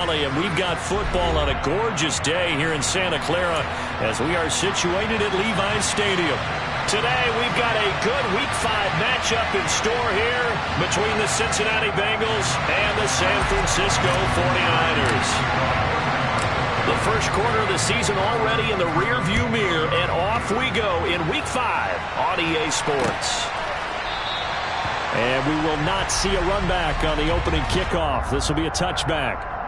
And we've got football on a gorgeous day here in Santa Clara as we are situated at Levi's Stadium. Today we've got a good Week 5 matchup in store here between the Cincinnati Bengals and the San Francisco 49ers. The first quarter of the season already in the rearview mirror, and off we go in Week 5 on EA Sports. And we will not see a run back on the opening kickoff. This will be a touchback.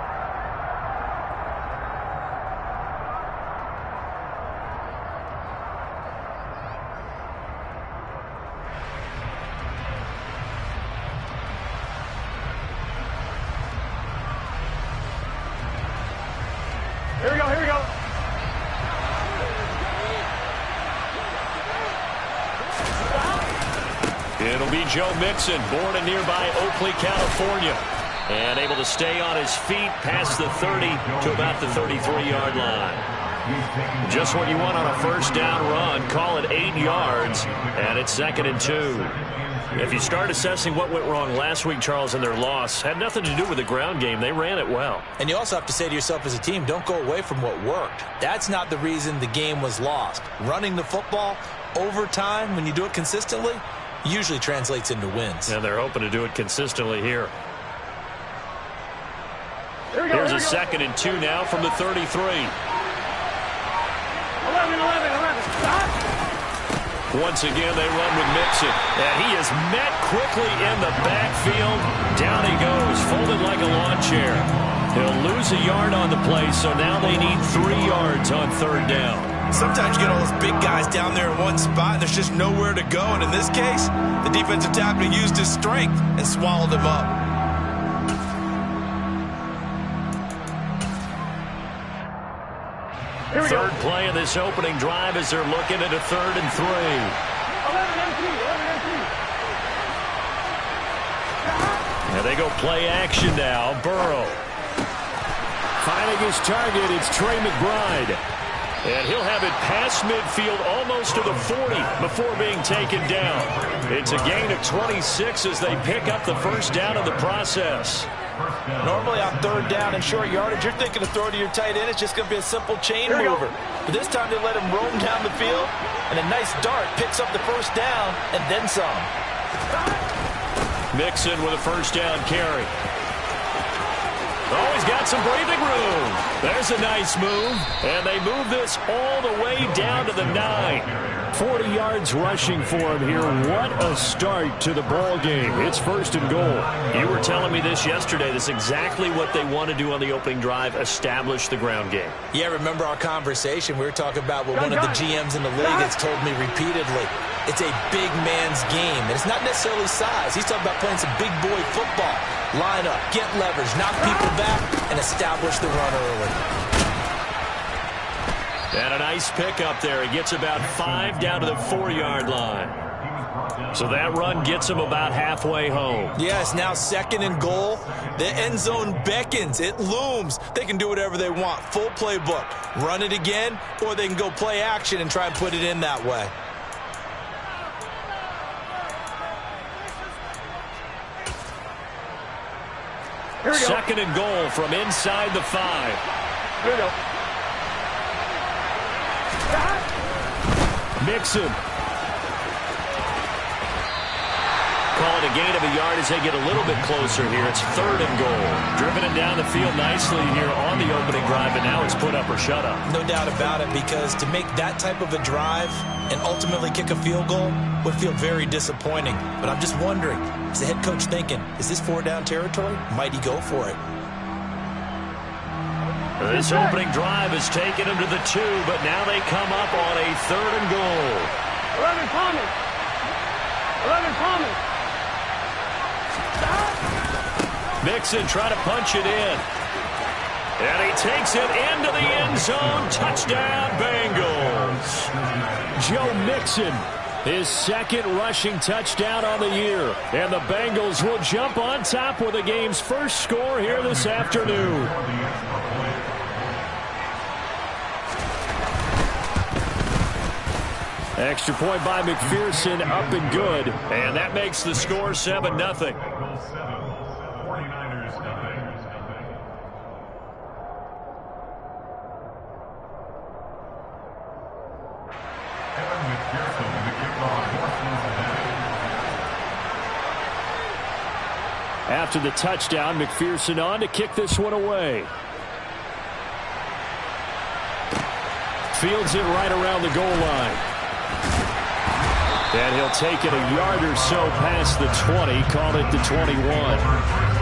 It'll be Joe Mixon, born in nearby Oakley, California, and able to stay on his feet past the 30 to about the 33-yard line. Just what you want on a first down run. Call it 8 yards, and it's 2nd and 2. If you start assessing what went wrong last week, Charles, in their loss, had nothing to do with the ground game. They ran it well. And you also have to say to yourself as a team, don't go away from what worked. That's not the reason the game was lost. Running the football over time, when you do it consistently, usually translates into wins. And they're hoping to do it consistently here. Here's a 2nd and 2 now from the 33. 11. Once again, they run with Mixon. And he is met quickly in the backfield. Down he goes, folded like a lawn chair. He'll lose a yard on the play, so now they need 3 yards on 3rd down. Sometimes you get all those big guys down there in one spot, and there's just nowhere to go. And in this case, the defensive tackle used his strength and swallowed him up. Third play of this opening drive as they're looking at a 3rd and 3. 11 And they go play action now. Burrow finding his target. It's Trey McBride. And he'll have it past midfield almost to the 40 before being taken down. It's a gain of 26 as they pick up the first down in the process. Normally on 3rd down and short yardage, you're thinking to throw to your tight end. It's just going to be a simple chain mover. But this time they let him roam down the field, and a nice dart picks up the first down and then some. Mixon with a first down carry. Oh, he's got some breathing room. There's a nice move. And they move this all the way down to the 9. 40 yards rushing for him here. What a start to the ball game. It's 1st and goal. You were telling me this yesterday. This is exactly what they want to do on the opening drive, establish the ground game. Yeah, remember our conversation. We were talking about what one of the GMs in the league has told me repeatedly. It's a big man's game. And it's not necessarily size. He's talking about playing some big boy football. Line up, get leverage, knock people back, and establish the run early. And a nice pickup there. He gets about 5 down to the 4-yard line. So that run gets him about halfway home. Yes, now 2nd and goal. The end zone beckons. It looms. They can do whatever they want. Full playbook. Run it again, or they can go play action and try and put it in that way. Here we go. 2nd and goal from inside the 5. Here we go. Mixon. Call it a gain of a yard as they get a little bit closer here. It's 3rd and goal. Driven it down the field nicely here on the opening drive, and now it's put up or shut up. No doubt about it, because to make that type of a drive and ultimately kick a field goal would feel very disappointing. But I'm just wondering, is the head coach thinking, is this 4-down territory? Might he go for it? This opening drive has taken him to the 2, but now they come up on a 3rd and goal. 11 Thomas. 11 Thomas. Mixon trying to punch it in. And he takes it into the end zone. Touchdown, Bengals. Joe Mixon, his 2nd rushing touchdown on the year. And the Bengals will jump on top with the game's first score here this afternoon. Extra point by McPherson, up and good. And that makes the score 7-0. After the touchdown, McPherson on to kick this one away. Fields it right around the goal line. And he'll take it a yard or so past the 20, call it the 21.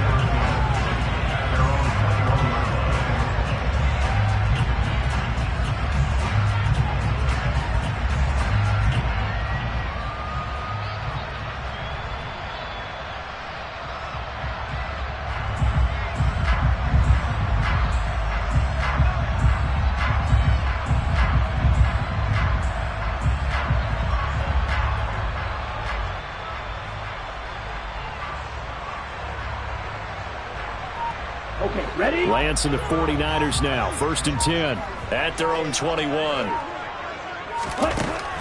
Okay, ready? Lance and the 49ers now. 1st and 10 at their own 21.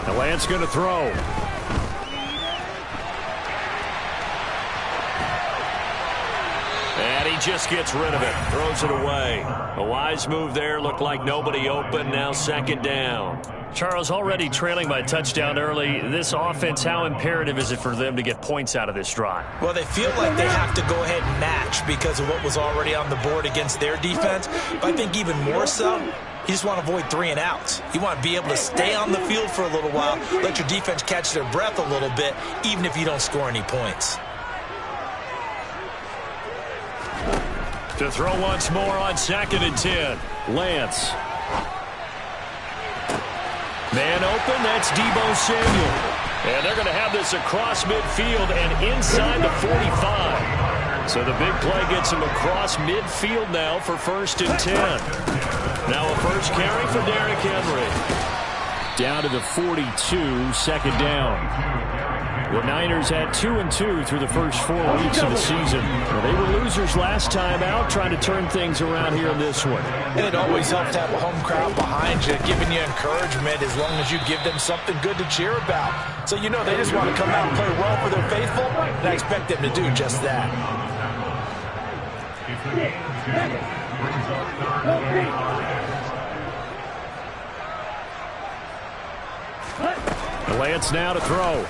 And Lance going to throw. And he just gets rid of it. Throws it away. A wise move there. Looked like nobody open. Now 2nd down. Charles, already trailing by a touchdown early. This offense, how imperative is it for them to get points out of this drive? Well, they feel like they have to go ahead and match because of what was already on the board against their defense. But I think even more so, you just want to avoid 3 and outs. You want to be able to stay on the field for a little while, let your defense catch their breath a little bit, even if you don't score any points. To throw once more on 2nd and 10. Lance. Man open, that's Deebo Samuel. And they're going to have this across midfield and inside the 45. So the big play gets him across midfield now for 1st and 10. Now a first carry for Derrick Henry. Down to the 42, 2nd down. The Niners had 2-2 through the first 4 weeks of the season. Well, they were losers last time out, trying to turn things around here in this one. And it always helps to have a home crowd behind you, giving you encouragement as long as you give them something good to cheer about. So you know they just want to come out and play well for their faithful, and I expect them to do just that. Lance now to throw.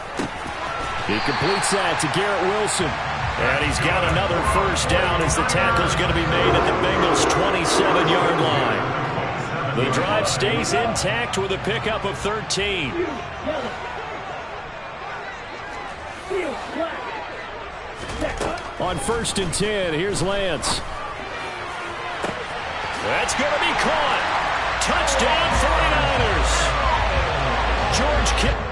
He completes that to Garrett Wilson. And he's got another first down as the tackle's going to be made at the Bengals' 27-yard line. The drive stays intact with a pickup of 13. On 1st and 10, here's Lance. That's going to be caught. Touchdown 49ers. George Kittle.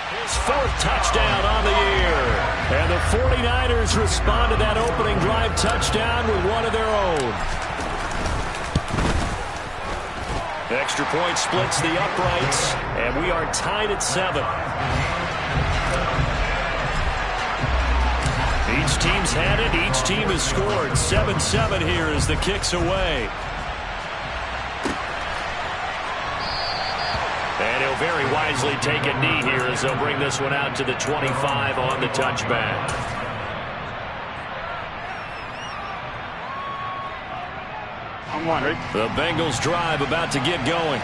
His 4th touchdown on the year. And the 49ers respond to that opening drive touchdown with one of their own. Extra point splits the uprights, and we are tied at 7. Each team's had it. Each team has scored. 7-7 here as the kick's away. And he'll very wisely take a knee here as they'll bring this one out to the 25 on the touchback. I'm wondering. The Bengals drive about to get going.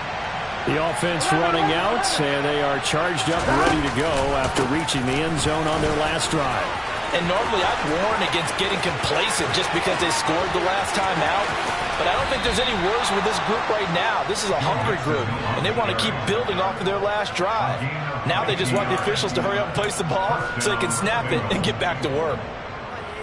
The offense running out, and they are charged up ready to go after reaching the end zone on their last drive. And normally I'd warn against getting complacent just because they scored the last time out. But I don't think there's any worries with this group right now. This is a hungry group, and they want to keep building off of their last drive. Now they just want the officials to hurry up and place the ball so they can snap it and get back to work.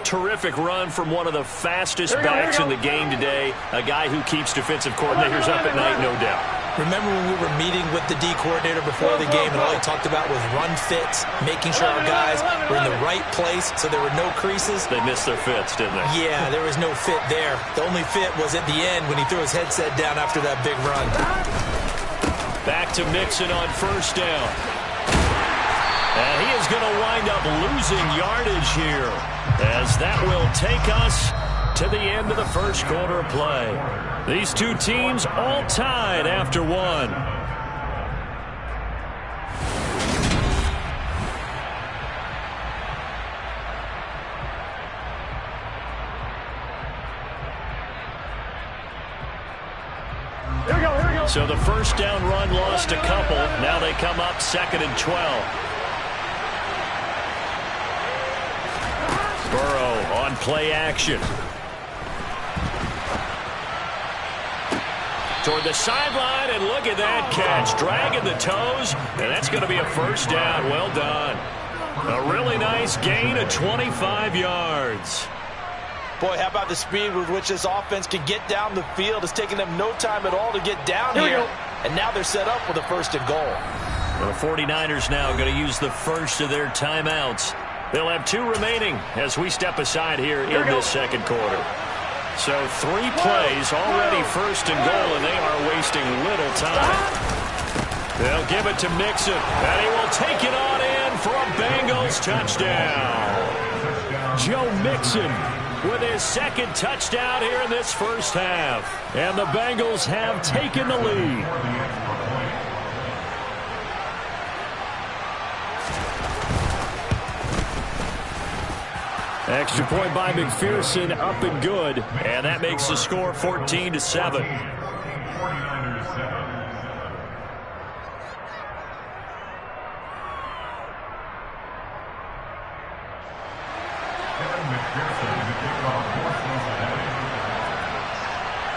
Terrific run from one of the fastest backs in the game today. A guy who keeps defensive coordinators up at night, no doubt. Remember when we were meeting with the D coordinator before the game, and all he talked about was run fits, making sure our guys were in the right place so there were no creases? They missed their fits, didn't they? Yeah, there was no fit there. The only fit was at the end when he threw his headset down after that big run. Back to Mixon on first down. And he is going to wind up losing yardage here, as that will take us to the end of the first quarter of play. These two teams all tied after one. Here we go. So the first down run lost a couple. Now they come up 2nd and 12. Burrow on play action. Toward the sideline, and look at that catch. Dragging the toes, and that's going to be a first down. Well done. A really nice gain of 25 yards. Boy, how about the speed with which this offense can get down the field? It's taking them no time at all to get down here. And now they're set up with a 1st and goal. The 49ers now going to use the first of their timeouts. They'll have 2 remaining as we step aside here in this second quarter. So 3 plays, already 1st and goal, and they are wasting little time. They'll give it to Mixon, and he will take it on in for a Bengals touchdown. Joe Mixon with his 2nd touchdown here in this first half. And the Bengals have taken the lead. Extra point by McPherson, up and good. And that makes the score 14-7.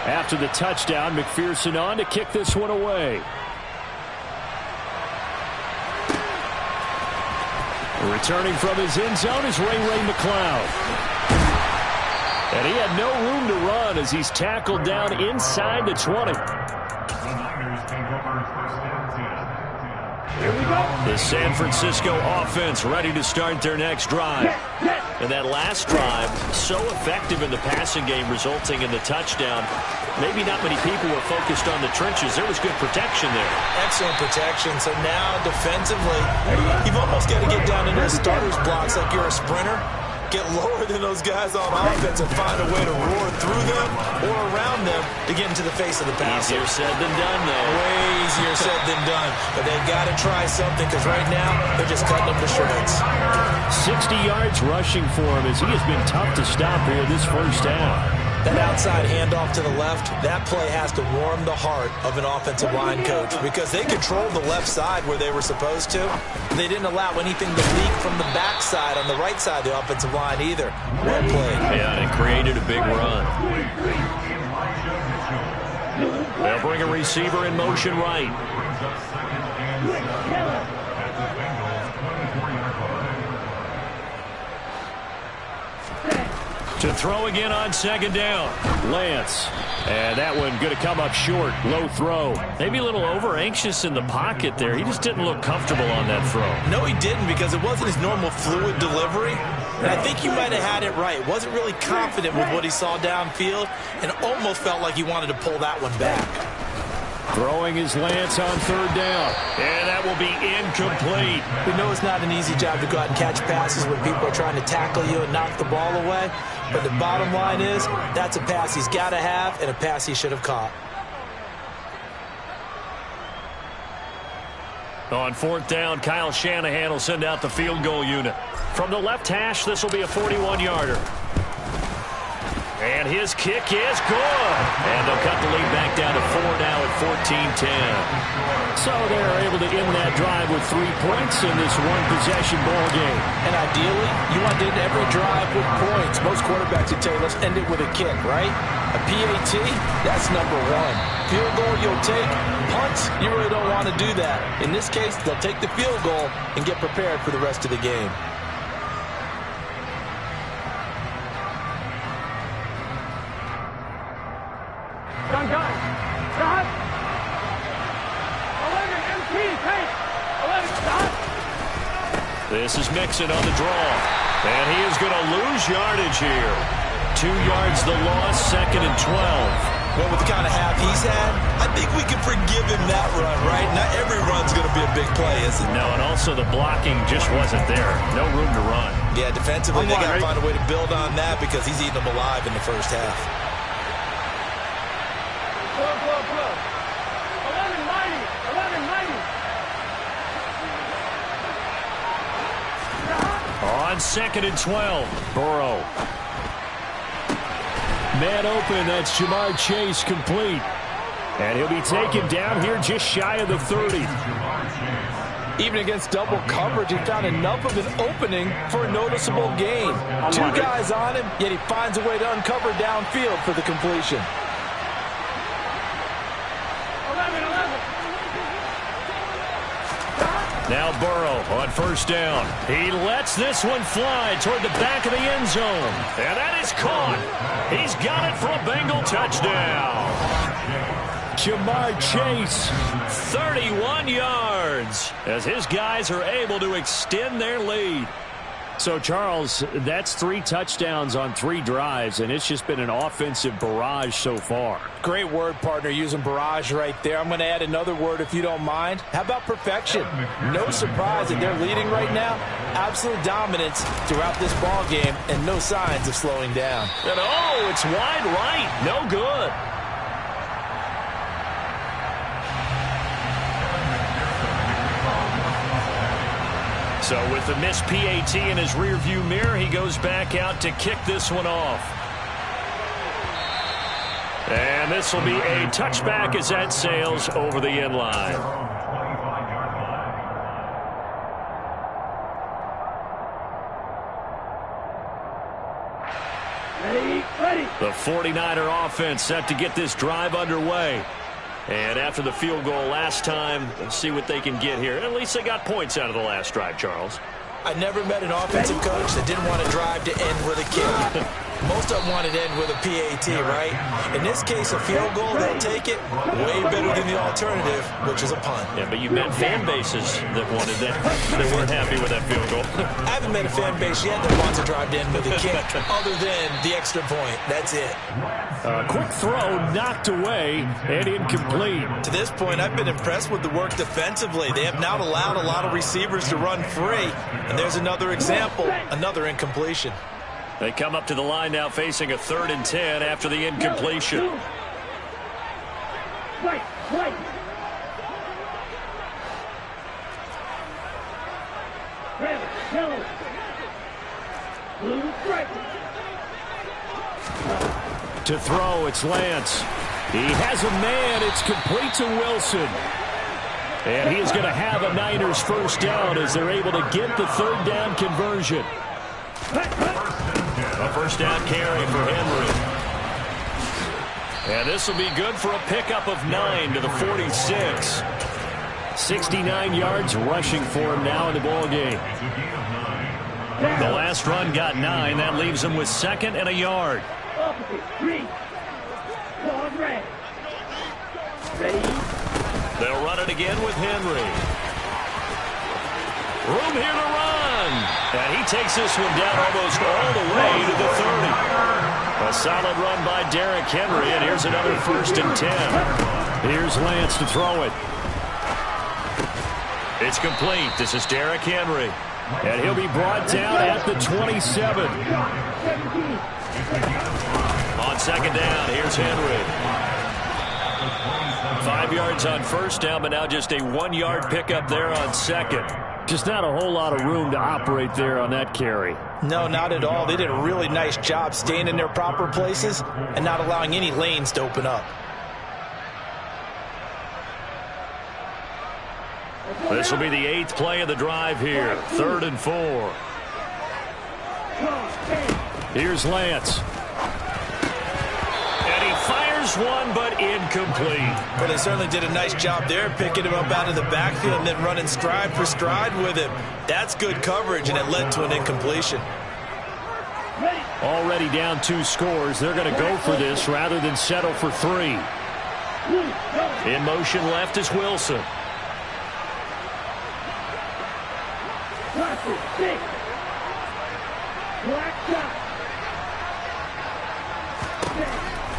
After the touchdown, McPherson on to kick this one away. Returning from his end zone is Ray McLeod. And he had no room to run as he's tackled down inside the 20. Here we go. The San Francisco offense ready to start their next drive. And that last drive, so effective in the passing game, resulting in the touchdown. Maybe not many people were focused on the trenches. There was good protection there. Excellent protection. So now defensively, you've almost got to get down into the starter's blocks like you're a sprinter. Get lower than those guys on offense and find a way to roar through them or around them to get into the face of the passer. Easier said than done, though. Way easier said than done. But they've got to try something because right now they're just cutting them to shreds. 60 yards rushing for him as he has been tough to stop here this first half. That outside handoff to the left, that play has to warm the heart of an offensive line coach because they controlled the left side where they were supposed to. They didn't allow anything to leak from the backside on the right side of the offensive line either. Well played. Yeah, and it created a big run. They'll bring a receiver in motion right. To throw again on second down. Lance. And that one going to come up short. Low throw. Maybe a little over-anxious in the pocket there. He just didn't look comfortable on that throw. No, he didn't because it wasn't his normal fluid delivery. And I think you might have had it right. Wasn't really confident with what he saw downfield and almost felt like he wanted to pull that one back. Throwing his Lance on third down. And that will be incomplete. We know it's not an easy job to go out and catch passes when people are trying to tackle you and knock the ball away. But the bottom line is that's a pass he's got to have and a pass he should have caught. On fourth down, Kyle Shanahan will send out the field goal unit. From the left hash, this will be a 41-yarder. And his kick is good. And they'll cut the lead back down to 4 now at 14-10. So they're able to end that drive with 3 points in this one-possession ball game. And ideally, you want to end every drive with points. Most quarterbacks would tell you, let's end it with a kick, right? A PAT, that's number one. Field goal you'll take. Punts, you really don't want to do that. In this case, they'll take the field goal and get prepared for the rest of the game. Gun. 11 MP, take. 11, stop. This is Mixon on the draw. And he is going to lose yardage here. 2 yards the loss, 2nd and 12. Well, with the kind of half he's had, I think we can forgive him that run, right? Not every run's going to be a big play, is it? No, and also the blocking just wasn't there. No room to run. Yeah, defensively, they got to find a way to build on that because he's eating them alive in the first half. Blow. 11-90. On 2nd and 12, Burrow. Man open, that's Jamar Chase complete. And he'll be taken down here just shy of the 30. Even against double coverage, he found enough of an opening for a noticeable gain. 2 guys on him, yet he finds a way to uncover downfield for the completion. 11. Now Burrow on first down. He lets this one fly toward the back of the end zone. And that is caught. He's got it for a Bengal touchdown. Jamar Chase. 31 yards as his guys are able to extend their lead. So, Charles, that's 3 touchdowns on 3 drives, and it's just been an offensive barrage so far. Great word, partner, using barrage right there. I'm going to add another word if you don't mind. How about perfection? No surprise that they're leading right now. Absolute dominance throughout this ball game and no signs of slowing down. And oh, it's wide right. No good. So with the missed PAT in his rearview mirror, he goes back out to kick this one off. And this will be a touchback as that sails over the end line. Ready. The 49er offense set to get this drive underway. And after the field goal last time, let's see what they can get here. At least they got points out of the last drive, Charles. I never met an offensive coach that didn't want a drive to end with a kick. Most of them wanted to end with a PAT, right? In this case, a field goal, they'll take it way better than the alternative, which is a punt. Yeah, but you met fan bases that wanted that, that weren't happy with that field goal. I haven't met a fan base yet that wants a drive to end with a kick, other than the extra point. That's it. Quick throw knocked away and incomplete. To this point, I've been impressed with the work defensively. They have not allowed a lot of receivers to run free. And there's another example, another incompletion. They come up to the line now facing a 3rd and 10 after the incompletion. Right. Red, yellow, blue, stripe. To throw, it's Lance. He has a man. It's complete to Wilson. And he is going to have a Niners first down as they're able to get the 3rd down conversion. A first down carry for Henry. And this will be good for a pickup of 9 to the 46. 69 yards rushing for him now in the ball game. The last run got 9. That leaves him with 2nd and a yard. Opposite, 3. Long red. Ready. They'll run it again with Henry. Room here to run. And he takes this one down almost all the way to the 30. A solid run by Derrick Henry, and here's another 1st and 10. Here's Lance to throw it. It's complete. This is Derrick Henry. And he'll be brought down at the 27. On 2nd down, here's Henry. 5 yards on first down, but now just a 1-yard pickup there on 2nd. Just not a whole lot of room to operate there on that carry. No, not at all. They did a really nice job staying in their proper places and not allowing any lanes to open up. This will be the 8th play of the drive here. 3rd and 4. Here's Lance. And he fires one, but incomplete. Well, they certainly did a nice job there, picking him up out of the backfield and then running stride for stride with him. That's good coverage, and it led to an incompletion. Already down 2 scores. They're going to go for this rather than settle for 3. In motion left is Wilson.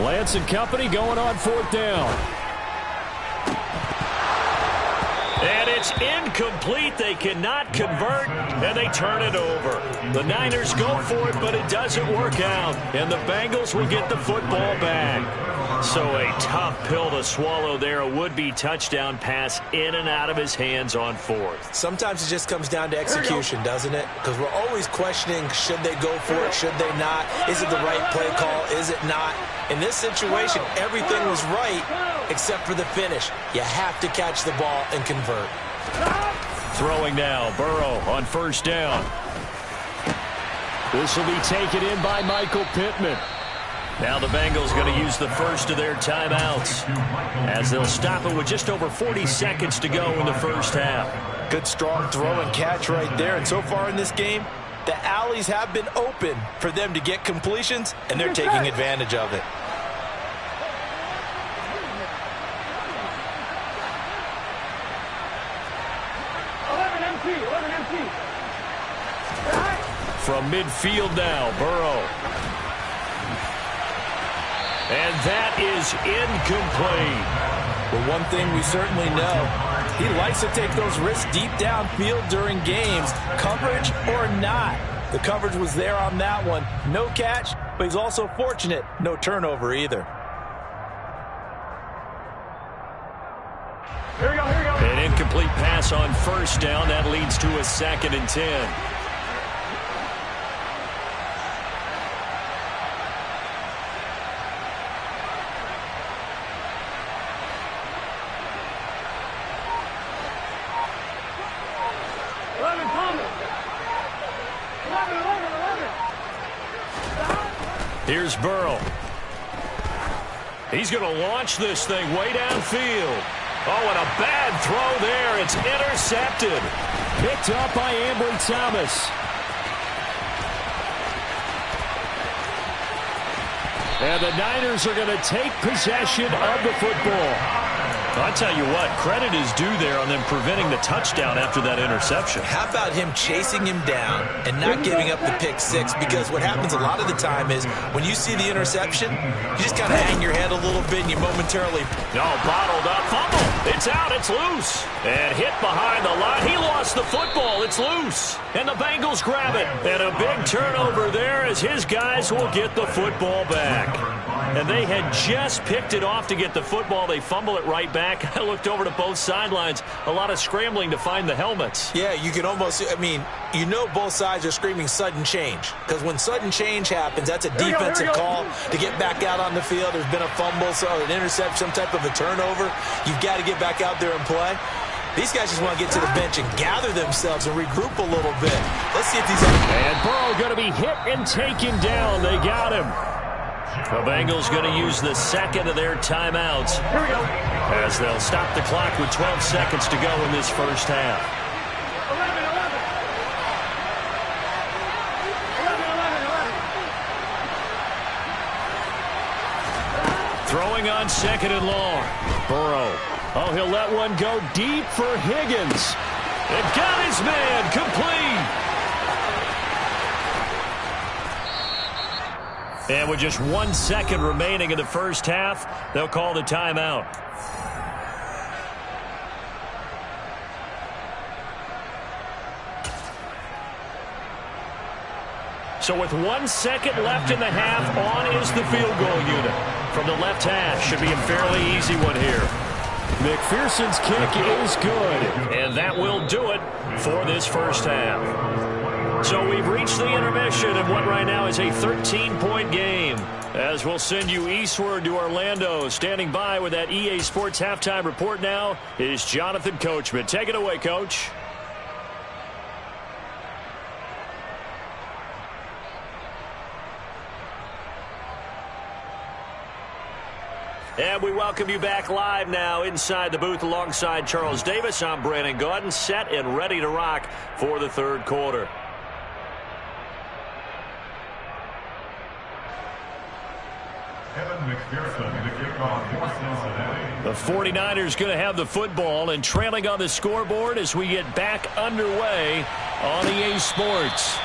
Lance and company going on 4th down. And it's incomplete. They cannot convert, and they turn it over. The Niners go for it, but it doesn't work out. And the Bengals will get the football back. So a tough pill to swallow there. A would-be touchdown pass in and out of his hands on 4th. Sometimes it just comes down to execution, doesn't it? Because we're always questioning, should they go for it, should they not? Is it the right play call, is it not? In this situation, everything was right except for the finish. You have to catch the ball and convert. Throwing now, Burrow on 1st down. This will be taken in by Michael Pittman. Now the Bengals going to use the first of their timeouts as they'll stop it with just over 40 seconds to go in the first half. Good strong throw and catch right there. And so far in this game, the alleys have been open for them to get completions, and they're taking advantage of it. From midfield now, Burrow. And that is incomplete. Well, one thing we certainly know, he likes to take those risks deep downfield during games, coverage or not. The coverage was there on that one. No catch, but he's also fortunate. No turnover either. Here we go. An incomplete pass on 1st down. That leads to a 2nd and 10. Here's Burrow. He's going to launch this thing way downfield. Oh, and a bad throw there. It's intercepted. Picked up by Ambry Thomas. And the Niners are going to take possession of the football. I'll tell you what, credit is due there on them preventing the touchdown after that interception. How about him chasing him down and not giving up the pick six? Because what happens a lot of the time is when you see the interception, you just kind of hang your head a little bit and you momentarily... No, bottled up, fumble. It's out, it's loose. And hit behind the line. He lost the football, it's loose. And the Bengals grab it. And a big turnover there as his guys will get the football back. And they had just picked it off to get the football. They fumble it right back. I looked over to both sidelines. A lot of scrambling to find the helmets. Yeah, you can almost, I mean, you know both sides are screaming sudden change. Because when sudden change happens, that's a defensive call to get back out on the field. There's been a fumble, so an interception, some type of a turnover. You've got to get back out there and play. These guys just want to get to the bench and gather themselves and regroup a little bit. Let's see if these... And Burrow going to be hit and taken down. They got him. The Bengals going to use the second of their timeouts as they'll stop the clock with 12 seconds to go in this first half. 11. Throwing on 2nd and long. Burrow. Oh, he'll let one go deep for Higgins. And got his man complete. And with just 1 second remaining in the first half, they'll call the timeout. So with 1 second left in the half, on is the field goal unit. From the left hash, should be a fairly easy one here. McPherson's kick is good. And that will do it for this first half. So we've reached the intermission in what right now is a 13-point game. As we'll send you eastward to Orlando. Standing by with that EA Sports halftime report now is Jonathan Coachman. Take it away, Coach. And we welcome you back live now inside the booth alongside Charles Davis. I'm Brandon Gaudin, set and ready to rock for the third quarter. The 49ers going to have the football and trailing on the scoreboard as we get back underway on EA Sports.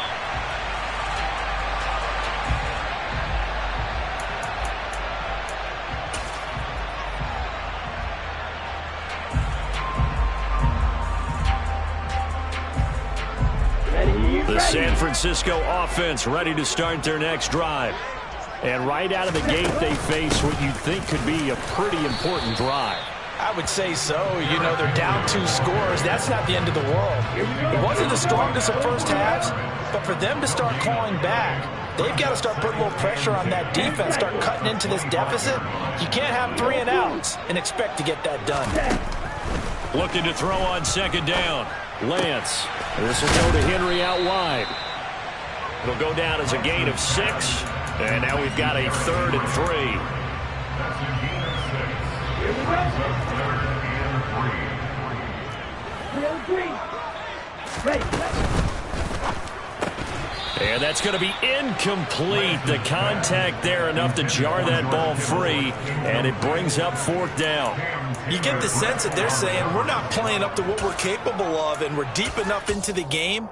The San Francisco offense ready to start their next drive. And right out of the gate, they face what you'd think could be a pretty important drive. I would say so. You know, they're down 2 scores. That's not the end of the world. It wasn't the strongest of first halves, but for them to start clawing back, they've got to start putting a little pressure on that defense, start cutting into this deficit. You can't have 3 and outs and expect to get that done. Looking to throw on second down. Lance. This will go to Henry out wide. It'll go down as a gain of 6. And now we've got a 3rd and 3. Here we go. Ready. And that's going to be incomplete. The contact there enough to jar that ball free. And it brings up 4th down. You get the sense that they're saying we're not playing up to what we're capable of, and we're deep enough into the game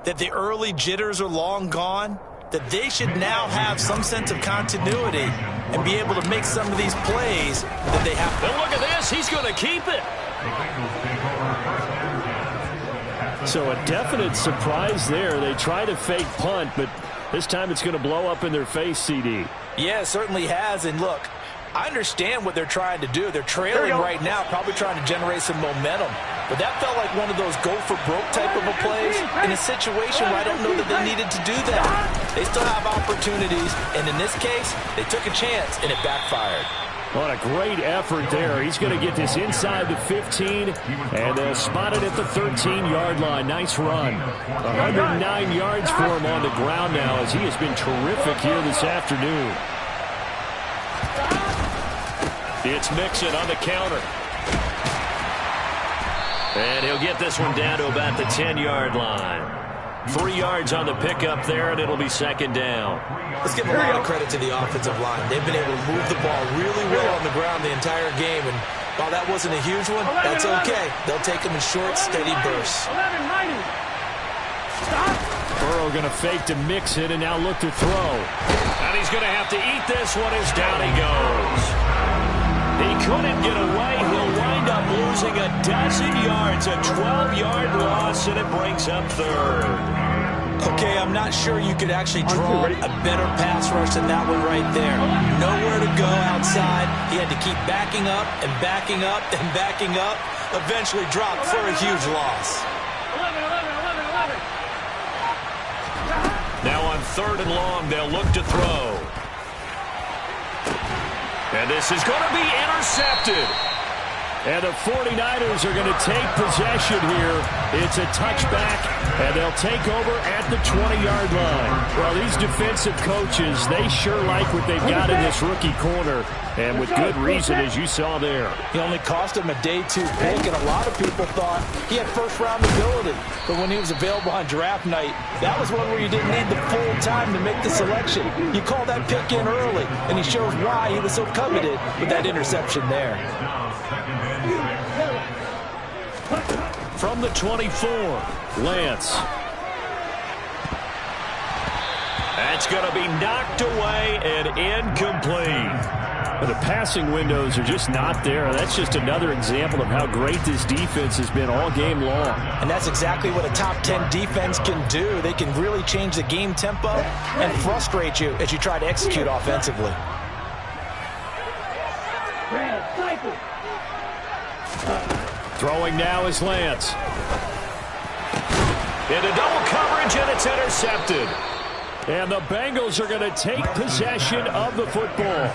that the early jitters are long gone, that they should now have some sense of continuity and be able to make some of these plays that they have. And look at this. He's going to keep it. So a definite surprise there. They try to fake punt, but this time it's going to blow up in their face, CD. Yeah, it certainly has. And look, I understand what they're trying to do. They're trailing right now, probably trying to generate some momentum. But that felt like one of those go-for-broke type of a plays in a situation where I don't know that they needed to do that. They still have opportunities, and in this case, they took a chance, and it backfired. What a great effort there. He's going to get this inside the 15, and they'll spot it at the 13-yard line. Nice run. 109 yards for him on the ground now as he has been terrific here this afternoon. It's Mixon on the counter. And he'll get this one down to about the 10-yard line. 3 yards on the pickup there, and it'll be second down. Let's give a lot of credit to the offensive line. They've been able to move the ball really well on the ground the entire game, and while that wasn't a huge one, that's okay. They'll take them in short, steady bursts. Burrow going to fake to Mixon and now look to throw. And he's going to have to eat this one as down he goes. He couldn't get away. He'll wind up losing a dozen yards, a 12-yard loss, and it brings up 3rd. Okay, I'm not sure you could actually draw a better pass rush than that one right there. Nowhere to go outside. He had to keep backing up and backing up and backing up. Eventually dropped for a huge loss. 11. Now on 3rd and long, they'll look to throw. And this is going to be intercepted. And the 49ers are going to take possession here. It's a touchback, and they'll take over at the 20-yard line. Well, these defensive coaches, they sure like what they've got in this rookie corner, and with good reason, as you saw there. He only cost him a day 2 pick, and a lot of people thought he had first-round ability. But when he was available on draft night, that was one where you didn't need the full time to make the selection. You call that pick in early, and he shows why he was so coveted with that interception there. From the 24, Lance. That's going to be knocked away and incomplete. The passing windows are just not there. That's just another example of how great this defense has been all game long. And that's exactly what a top 10 defense can do. They can really change the game tempo and frustrate you as you try to execute offensively. Throwing now is Lance. Into double coverage, and it's intercepted. And the Bengals are going to take possession of the football.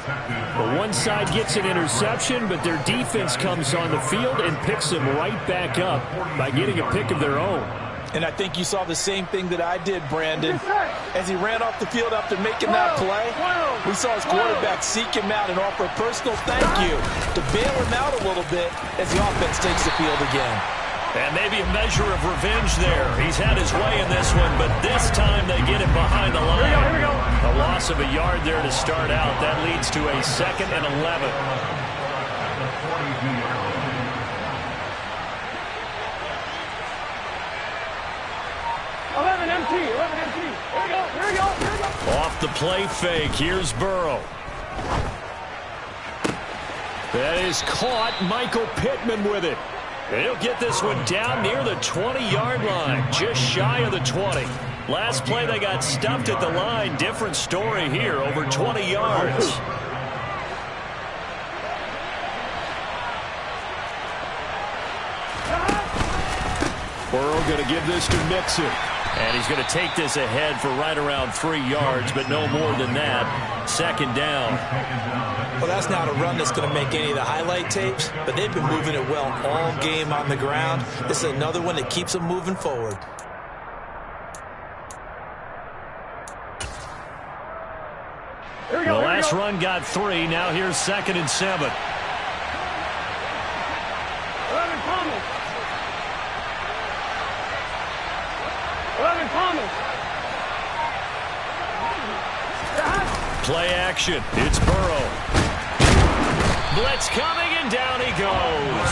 The one side gets an interception, but their defense comes on the field and picks them right back up by getting a pick of their own. And I think you saw the same thing that I did, Brandon. As he ran off the field after making that play, we saw his quarterback seek him out and offer a personal thank you to bail him out a little bit as the offense takes the field again. And maybe a measure of revenge there. He's had his way in this one, but this time they get him behind the line. Here we go. A loss of a yard there to start out. That leads to a 2nd and 11. Off the play fake. Here's Burrow. That is caught. Michael Pittman with it. They'll get this one down near the 20-yard line, just shy of the 20. Last play, they got stuffed at the line. Different story here, over 20 yards. Burrow going to give this to Mixon. And he's going to take this ahead for right around 3 yards, but no more than that. 2nd down. Well, that's not a run that's going to make any of the highlight tapes, but they've been moving it well all game on the ground. This is another one that keeps them moving forward. The last run got 3. Now here's 2nd and 7. Play action. It's Burrow. Blitz coming, and down he goes.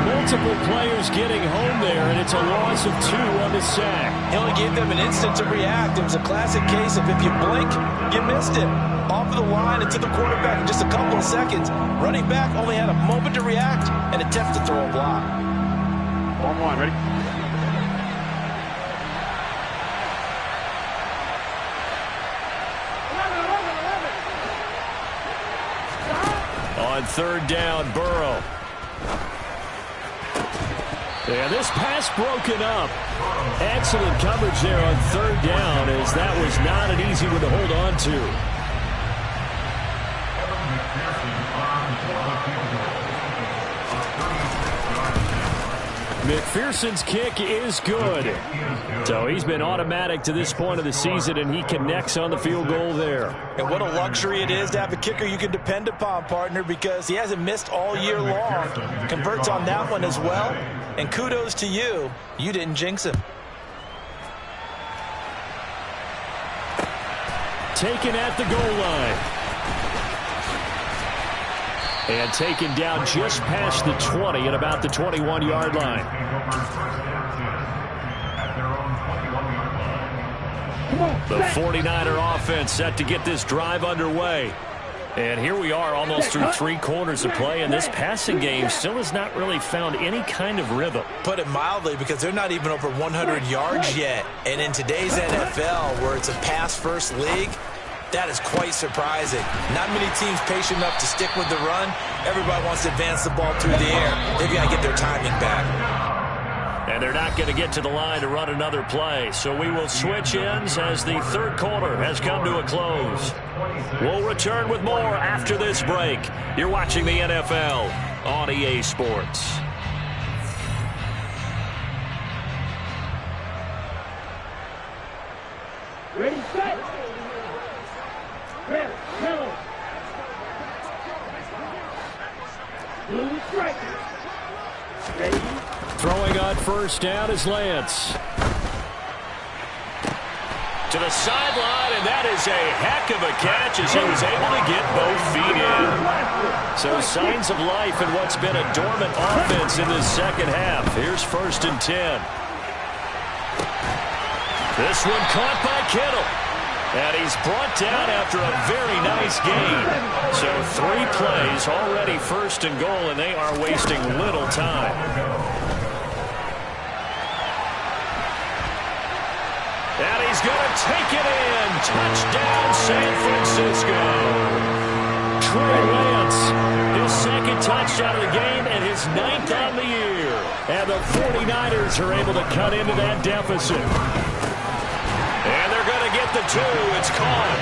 Multiple players getting home there, and it's a loss of 2 on the sack. He only gave them an instant to react. It was a classic case of if you blink, you missed it. Off of the line and to the quarterback in just a couple of seconds. Running back only had a moment to react and attempt to throw a block. 1-1, ready? On 3rd down, Burrow. Yeah, this pass broken up. Excellent coverage there on 3rd down, as that was not an easy one to hold on to. McPherson's kick is good. So he's been automatic to this point of the season, and he connects on the field goal there. And what a luxury it is to have a kicker you can depend upon, partner, because he hasn't missed all year long. Converts on that one as well. And kudos to you. You didn't jinx him. Taken at the goal line. And taken down just past the 20 at about the 21-yard line. The 49er offense set to get this drive underway. And here we are almost through 3 quarters of play, and this passing game still has not really found any kind of rhythm. Put it mildly, because they're not even over 100 yards yet. And in today's NFL, where it's a pass-first league, that is quite surprising. Not many teams patient enough to stick with the run. Everybody wants to advance the ball through the air. They've got to get their timing back. And they're not going to get to the line to run another play. So we will switch ends as the 3rd quarter has come to a close. We'll return with more after this break. You're watching the NFL on EA Sports. Ready, set. Red, yellow. Blue strike. Ready. Throwing on 1st down is Lance. To the sideline, and that is a heck of a catch as he was able to get both feet in. So signs of life in what's been a dormant offense in this 2nd half. Here's 1st and 10. This one caught by Kittle. And he's brought down after a very nice gain. So 3 plays, already 1st and goal, and they are wasting little time. And he's going to take it in. Touchdown, San Francisco. Trey Lance, his 2nd touched out of the game and his 9th on the year. And the 49ers are able to cut into that deficit. And they're going to get the 2. It's caught.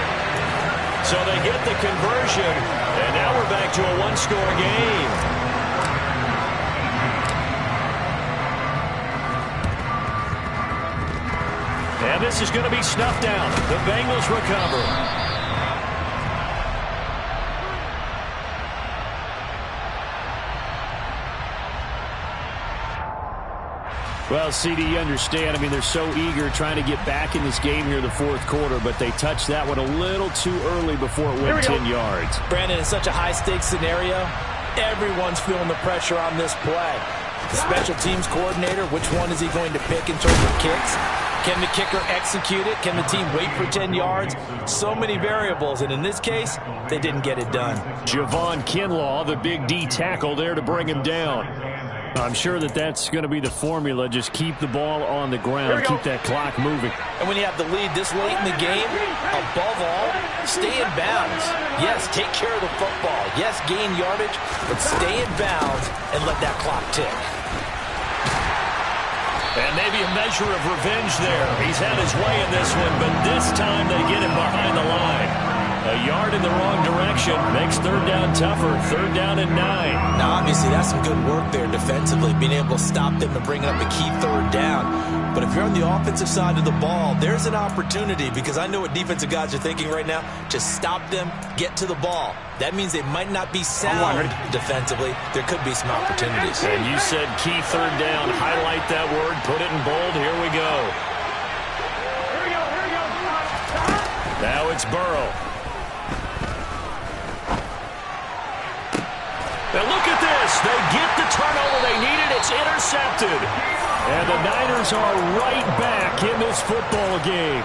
So they get the conversion, and now we're back to a one-score game. And this is going to be snuffed out. The Bengals recover. Well, CD, you understand. I mean, they're so eager trying to get back in this game here in the fourth quarter, but they touched that one a little too early before it went 10 yards. Brandon, it's such a high-stakes scenario. Everyone's feeling the pressure on this play. The special teams coordinator, which one is he going to pick in terms of kicks? Can the kicker execute it? Can the team wait for 10 yards? So many variables, and in this case, they didn't get it done. Javon Kinlaw, the big D tackle there to bring him down. I'm sure that's going to be the formula. Just keep the ball on the ground. Keep that clock moving. And when you have the lead this late in the game, above all, stay in bounds. Yes, take care of the football. Yes, gain yardage, but stay in bounds and let that clock tick. And maybe a measure of revenge there. He's had his way in this one, but this time they get him behind the line. A yard in the wrong direction makes third down tougher. Third down and 9. Now, obviously, that's some good work there defensively, being able to stop them and bring up a key third down. But if you're on the offensive side of the ball, there's an opportunity, because I know what defensive guys are thinking right now. Just stop them, get to the ball. That means they might not be sound defensively. There could be some opportunities. And you said key third down. Highlight that word. Put it in bold. Here we go. Now it's Burrow. And look at this. They get the turnover they needed. It's intercepted. And the Niners are right back in this football game.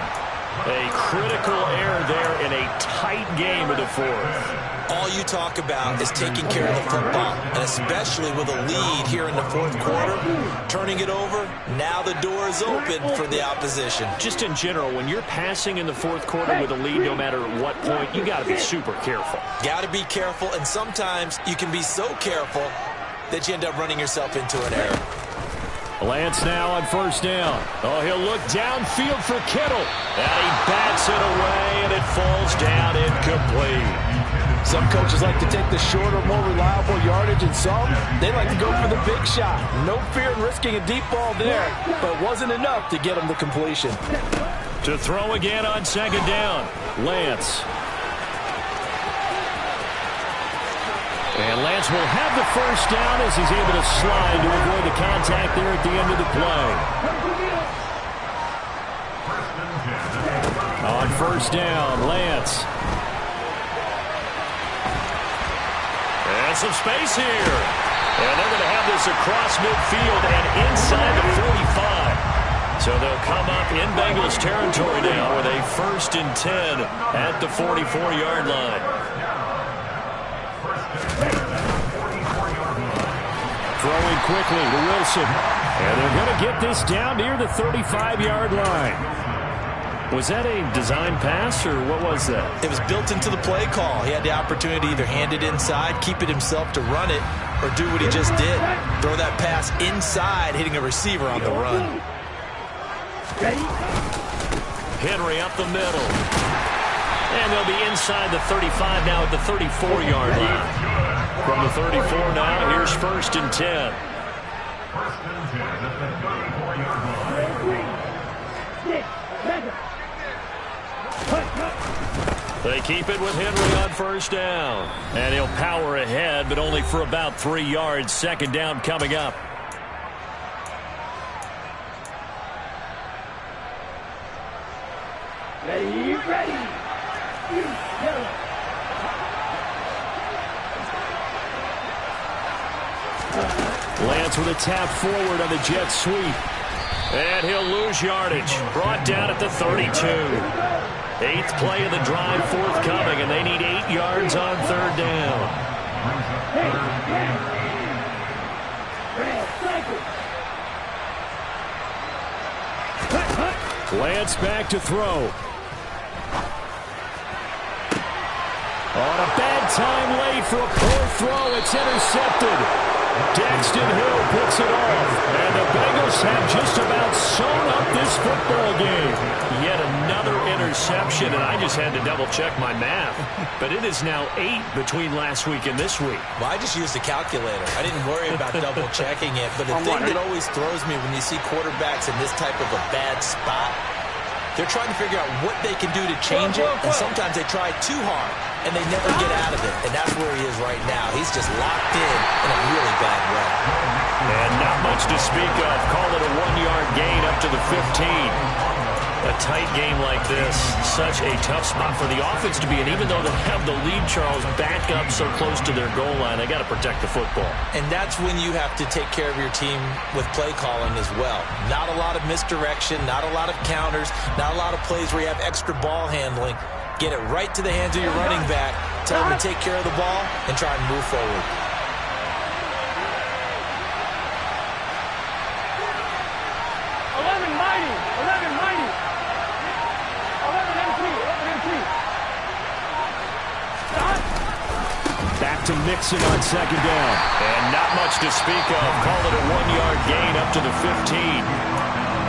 A critical error there in a tight game of the fourth. All you talk about is taking care of the football, and especially with a lead here in the fourth quarter, turning it over, now the door is open for the opposition. Just in general, when you're passing in the fourth quarter with a lead, no matter what point, you got to be super careful. Got to be careful, and sometimes you can be so careful that you end up running yourself into an error. Lance now on first down. Oh, he'll look downfield for Kittle. And he bats it away, and it falls down incomplete. Some coaches like to take the shorter, more reliable yardage, and some, they like to go for the big shot. No fear in risking a deep ball there, but it wasn't enough to get them the completion. To throw again on second down, Lance. And Lance will have the first down as he's able to slide to avoid the contact there at the end of the play. On first down, Lance. And some space here. And they're going to have this across midfield and inside the 45. So they'll come up in Bengals territory now with a 1st and 10 at the 44-yard line. Throwing quickly to Wilson. And they're going to get this down near the 35-yard line. Was that a design pass, or what was that? It was built into the play call. He had the opportunity to either hand it inside, keep it himself to run it, or do what he just did. Throw that pass inside, hitting a receiver on the run. Henry up the middle. And they'll be inside the 35 now at the 34-yard line. From the 34 now, here's 1st and 10. They keep it with Henry on first down. And he'll power ahead, but only for about 3 yards. Second down coming up. Ready, ready. Lance with a tap forward on the jet sweep. And he'll lose yardage. Brought down at the 32. 8th play of the drive forthcoming, and they need 8 yards on third down. Lance back to throw. On a bad time late for a poor throw. It's intercepted. Daxton Hill picks it off. And the Bengals have just about sewn up this football game. Yet another interception, and I just had to double-check my math. But it is now 8 between last week and this week. Well, I just used a calculator. I didn't worry about double-checking it. But the thing that always throws me when you see quarterbacks in this type of a bad spot, they're trying to figure out what they can do to change it, and sometimes they try too hard, and they never get out of it. And that's where he is right now. He's just locked in a really bad way. And not much to speak of. Call it a 1-yard gain up to the 15. A tight game like this, such a tough spot for the offense to be in. Even though they have the lead, Charles, back up so close to their goal line, they got to protect the football. And that's when you have to take care of your team with play calling as well. Not a lot of misdirection, not a lot of counters, not a lot of plays where you have extra ball handling. Get it right to the hands of your running back, tell him to take care of the ball, and try and move forward. Back to Mixon on second down. And not much to speak of. Call it a 1-yard gain up to the 15.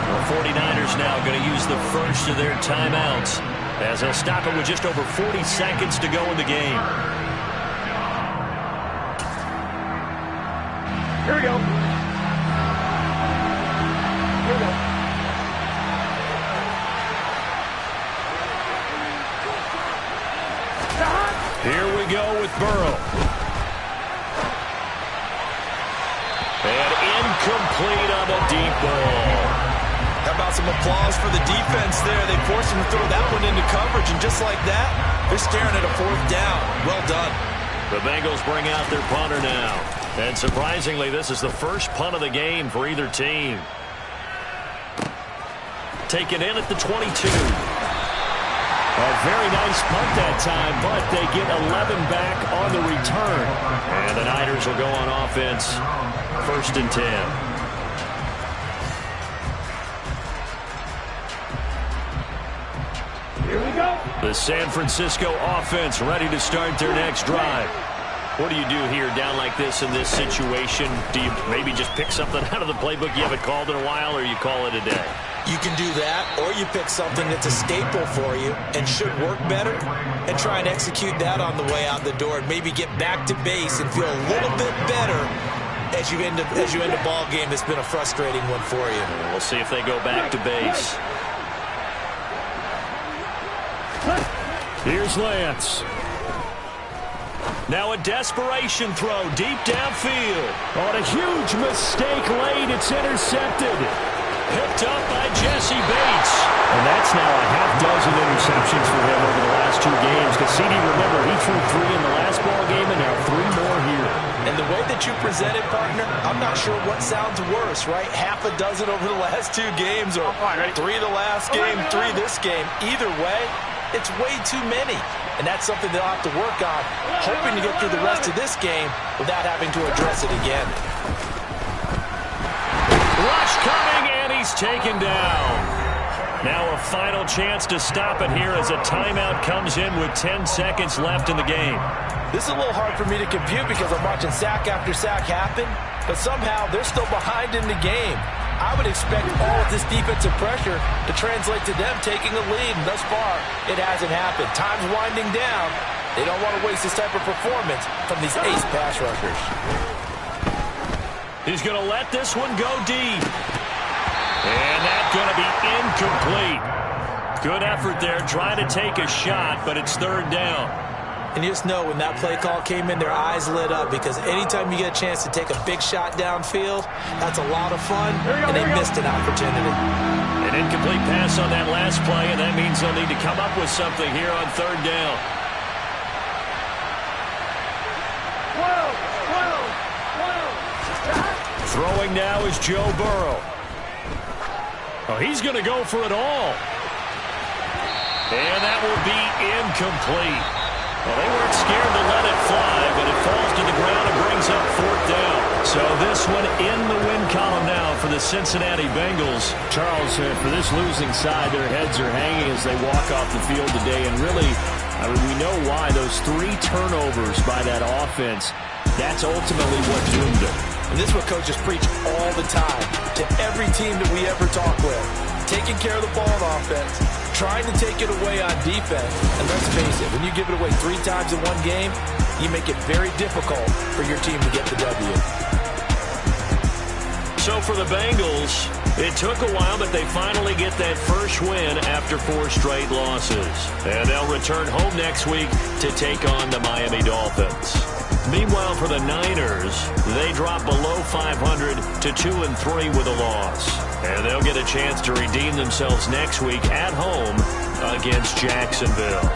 The 49ers now going to use the first of their timeouts as they'll stop it with just over 40 seconds to go in the game. Here we go. Here we go. Here we go with Burrow. And incomplete on the deep ball. How about some applause for the defense there? They forced him to throw that one into coverage, and just like that, they're staring at a 4th down. Well done. The Bengals bring out their punter now. And surprisingly, this is the first punt of the game for either team. Taken in at the 22. A very nice punt that time, but they get 11 back on the return. And the Niners will go on offense. 1st and 10. Here we go. The San Francisco offense ready to start their next drive. What do you do here down like this in this situation? Do you maybe just pick something out of the playbook you haven't called in a while, or you call it a day? You can do that, or you pick something that's a staple for you and should work better and try and execute that on the way out the door and maybe get back to base and feel a little bit better as you end a ball game that's been a frustrating one for you. We'll see if they go back to base. Here's Lance. Now a desperation throw deep downfield. On a huge mistake late, it's intercepted. Picked up by Jesse Bates. And that's now a half-dozen interceptions for him over the last 2 games. Because CD, remember, he threw 3 in the last ball game and now 3 more here. And the way that you present it, partner, I'm not sure what sounds worse, right? Half a dozen over the last 2 games, or 3 the last game, 3 this game. Either way, it's way too many. And that's something they'll have to work on, hoping to get through the rest of this game without having to address it again. Rush coming, and he's taken down. Now a final chance to stop it here as a timeout comes in with 10 seconds left in the game. This is a little hard for me to compute because I'm watching sack after sack happen, but somehow they're still behind in the game. I would expect all of this defensive pressure to translate to them taking a lead, and thus far, it hasn't happened. Time's winding down. They don't want to waste this type of performance from these ace pass rushers. He's going to let this one go deep. And that's going to be incomplete. Good effort there, trying to take a shot, but it's 3rd down. And you just know when that play call came in, their eyes lit up, because anytime you get a chance to take a big shot downfield, that's a lot of fun, and they missed an opportunity. An incomplete pass on that last play, and that means they'll need to come up with something here on 3rd down. 12. Throwing now is Joe Burrow. Oh, he's going to go for it all. And that will be incomplete. Well, they weren't scared to let it fly, but it falls to the ground and brings up 4th down. So this one in the win column now for the Cincinnati Bengals. Charles, for this losing side, their heads are hanging as they walk off the field today. And really, I mean, we know why. Those 3 turnovers by that offense, that's ultimately what doomed them. And this is what coaches preach all the time to every team that we ever talk with. Taking care of the ball on offense, trying to take it away on defense. And let's face it, when you give it away 3 times in one game, you make it very difficult for your team to get the W. So for the Bengals, it took a while, but they finally get that first win after 4 straight losses. And they'll return home next week to take on the Miami Dolphins. Meanwhile, for the Niners, they drop below 500 to 2-3 with a loss. And they'll get a chance to redeem themselves next week at home against Jacksonville.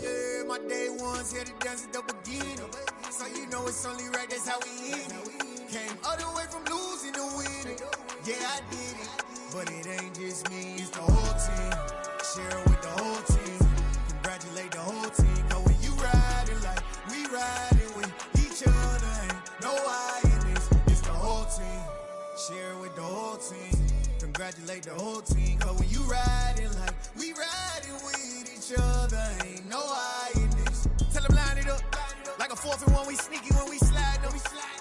Yeah, my day ones here to dance at the beginning. So you know it's only right, that's how we end it. Came all the way from losing to winning. Yeah, I did it. But it ain't just me, it's the whole team. Share it with the whole team. Congratulate the whole team. Cause when you riding like we riding with each other, ain't no I in this. It's the whole team. Share it with the whole team. Congratulate the whole team. Cause when you riding like we riding with each other, ain't no I in this. Tell them line it up. Like a 4th and 1, we sneaky when we slide up.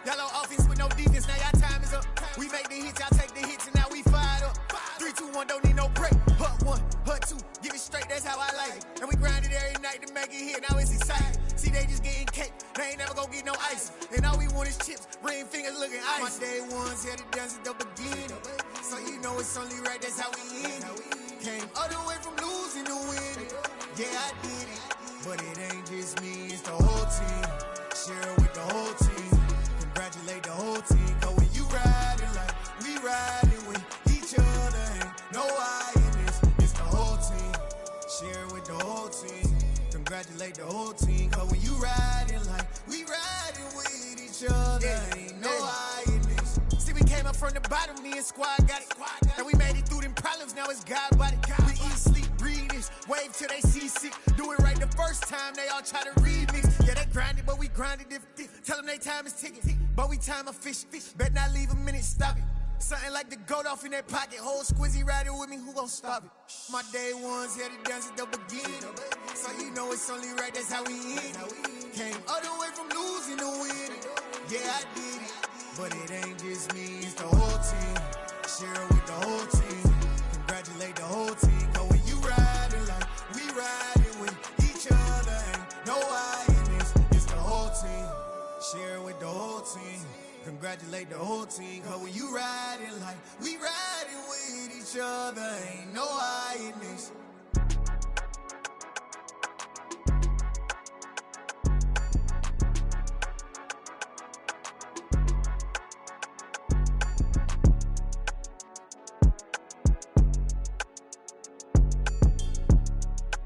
Y'all on offense with no defense, now y'all time is up. We make the hits, y'all take the hits, and now we fired up. 3, 2, 1, don't need no break. Hut 1, hut 2, give it straight, that's how I like it. And we grind it every night to make it hit, now it's exciting. See, they just getting cake, they ain't never gonna get no ice. And all we want is chips, ring fingers looking ice. My day ones here to dance at the beginning. So you know it's only right, that's how we end it. Came all the way from losing to winning. Yeah, I did it. But it ain't just me, it's the whole team. Share it with the whole team. Congratulate the whole team. Cause when you riding like we riding with each other, ain't no I in this. It's the whole team. Share it with the whole team. Congratulate the whole team. Cause when you riding like we riding with each other, ain't no I in this. See, we came up from the bottom, me and squad got it. And we made it through them problems, now it's God body. We eat, sleep, breathe this, wave till they see sick. Do it right the first time, they all try to remix. Yeah, they grinded, but we grinded different. Tell them they time is ticking, but we time a fish. Bet not leave a minute, stop it. Something like the goat off in that pocket. Whole squizzy riding with me, who gon' stop it? My day ones here to dance at the beginning. So you know it's only right, that's how we hit it. Came all the way from losing to winning. Yeah, I did it. But it ain't just me, it's the whole team. Share it with the whole team. Congratulate the whole team. Cause when you riding like we riding with each other, ain't no I in this. It's the whole team. Share it with the whole team. Congratulate the whole team. Cause when you riding like we riding with each other, ain't no I in this.